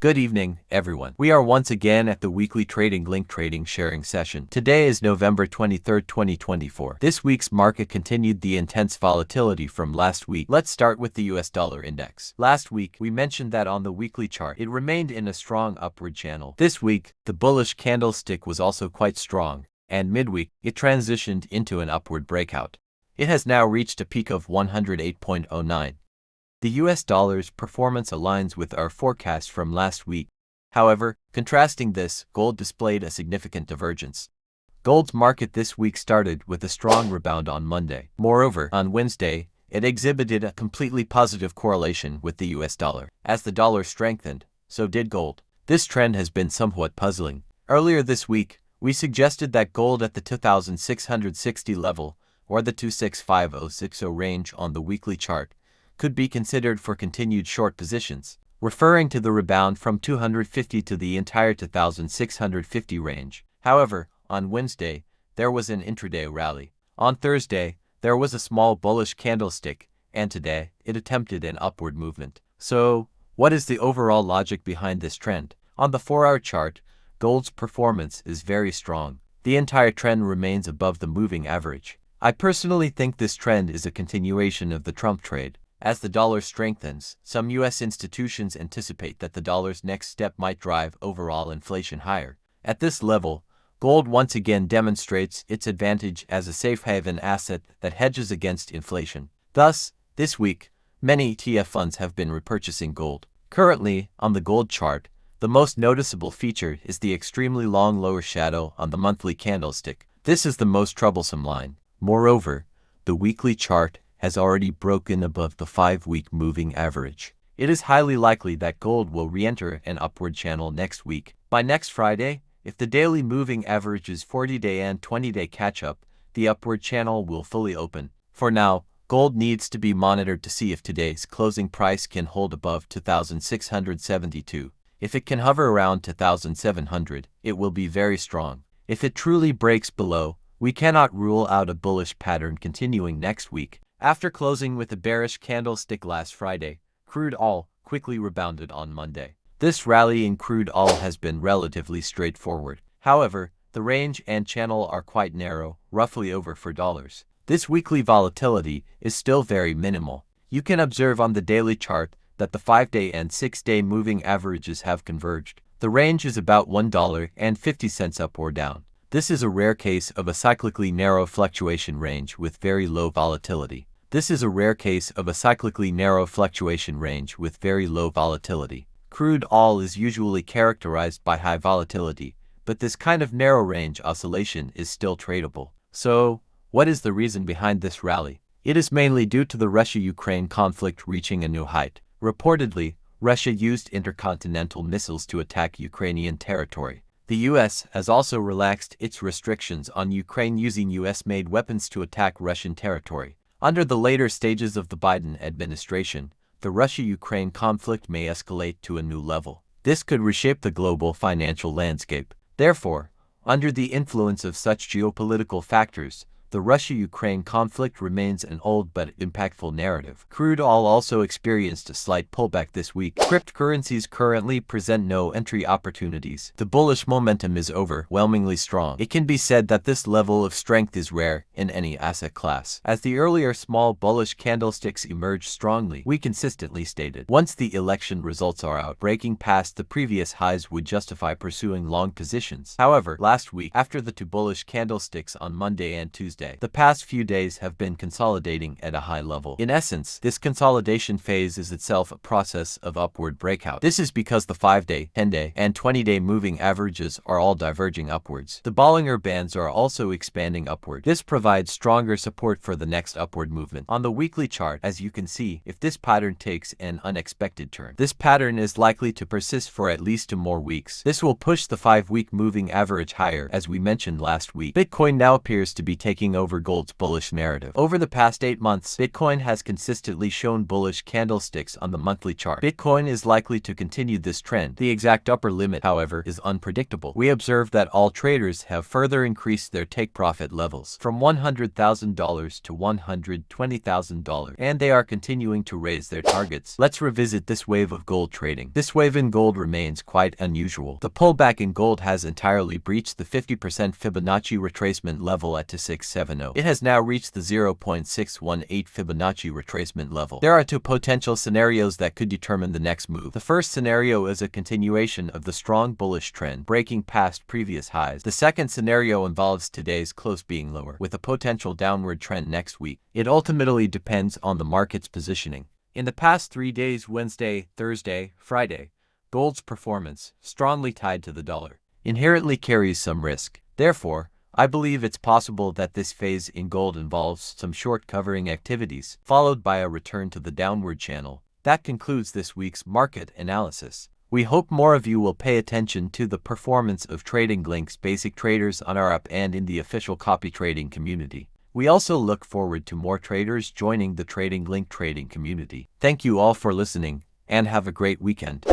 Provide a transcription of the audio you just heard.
Good evening, everyone. We are once again at the weekly trading link trading sharing session. Today is November 23rd, 2024. This week's market continued the intense volatility from last week. Let's start with the US dollar index. Last week, we mentioned that on the weekly chart, it remained in a strong upward channel. This week, the bullish candlestick was also quite strong, and midweek, it transitioned into an upward breakout. It has now reached a peak of 108.09. The US dollar's performance aligns with our forecast from last week. However, contrasting this, gold displayed a significant divergence. Gold's market this week started with a strong rebound on Monday. Moreover, on Wednesday, it exhibited a completely positive correlation with the US dollar. As the dollar strengthened, so did gold. This trend has been somewhat puzzling. Earlier this week, we suggested that gold at the 2,660 level, or the 265060 range on the weekly chart, could be considered for continued short positions, referring to the rebound from 250 to the entire 2,650 range. However, on Wednesday, there was an intraday rally. On Thursday, there was a small bullish candlestick, and today, it attempted an upward movement. So, what is the overall logic behind this trend? On the 4-hour chart, gold's performance is very strong. The entire trend remains above the moving average. I personally think this trend is a continuation of the Trump trade. As the dollar strengthens, some U.S. institutions anticipate that the dollar's next step might drive overall inflation higher. At this level, gold once again demonstrates its advantage as a safe haven asset that hedges against inflation. Thus, this week, many ETF funds have been repurchasing gold. Currently, on the gold chart, the most noticeable feature is the extremely long lower shadow on the monthly candlestick. This is the most troublesome line. Moreover, the weekly chart has already broken above the 5-week moving average. It is highly likely that gold will re-enter an upward channel next week. By next Friday, if the daily moving average's 40-day and 20-day catch-up, the upward channel will fully open. For now, gold needs to be monitored to see if today's closing price can hold above 2,672. If it can hover around 2,700, it will be very strong. If it truly breaks below, we cannot rule out a bullish pattern continuing next week. After closing with a bearish candlestick last Friday, crude oil quickly rebounded on Monday. This rally in crude oil has been relatively straightforward. However, the range and channel are quite narrow, roughly over $4. This weekly volatility is still very minimal. You can observe on the daily chart that the 5-day and 6-day moving averages have converged. The range is about $1.50 up or down. This is a rare case of a cyclically narrow fluctuation range with very low volatility. Crude oil is usually characterized by high volatility, but this kind of narrow range oscillation is still tradable. So, what is the reason behind this rally? It is mainly due to the Russia-Ukraine conflict reaching a new height. Reportedly, Russia used intercontinental missiles to attack Ukrainian territory. The U.S. has also relaxed its restrictions on Ukraine using U.S.-made weapons to attack Russian territory. Under the later stages of the Biden administration, the Russia-Ukraine conflict may escalate to a new level. This could reshape the global financial landscape. Therefore, under the influence of such geopolitical factors, the Russia-Ukraine conflict remains an old but impactful narrative. Crude oil also experienced a slight pullback this week. Cryptocurrencies currently present no entry opportunities. The bullish momentum is overwhelmingly strong. It can be said that this level of strength is rare in any asset class. As the earlier small bullish candlesticks emerged strongly, we consistently stated, once the election results are out, breaking past the previous highs would justify pursuing long positions. However, last week, after the two bullish candlesticks on Monday and Tuesday, the past few days have been consolidating at a high level. In essence, this consolidation phase is itself a process of upward breakout. This is because the 5-day, 10-day, and 20-day moving averages are all diverging upwards. The Bollinger Bands are also expanding upward. This provides stronger support for the next upward movement. On the weekly chart, as you can see, if this pattern takes an unexpected turn, this pattern is likely to persist for at least 2 more weeks. This will push the 5-week moving average higher, as we mentioned last week. Bitcoin now appears to be taking going over gold's bullish narrative. Over the past 8 months, Bitcoin has consistently shown bullish candlesticks on the monthly chart. Bitcoin is likely to continue this trend. The exact upper limit, however, is unpredictable. We observe that all traders have further increased their take-profit levels from $100,000 to $120,000, and they are continuing to raise their targets. Let's revisit this wave of gold trading. This wave in gold remains quite unusual. The pullback in gold has entirely breached the 50% Fibonacci retracement level at 2670. It has now reached the 0.618 Fibonacci retracement level. There are two potential scenarios that could determine the next move. The first scenario is a continuation of the strong bullish trend, breaking past previous highs. The second scenario involves today's close being lower, with a potential downward trend next week. It ultimately depends on the market's positioning. In the past 3 days, Wednesday, Thursday, Friday, gold's performance, strongly tied to the dollar, inherently carries some risk. Therefore, I believe it's possible that this phase in gold involves some short covering activities, followed by a return to the downward channel. That concludes this week's market analysis. We hope more of you will pay attention to the performance of Trading Link's basic traders on our app and in the official copy trading community. We also look forward to more traders joining the Trading Link trading community. Thank you all for listening, and have a great weekend.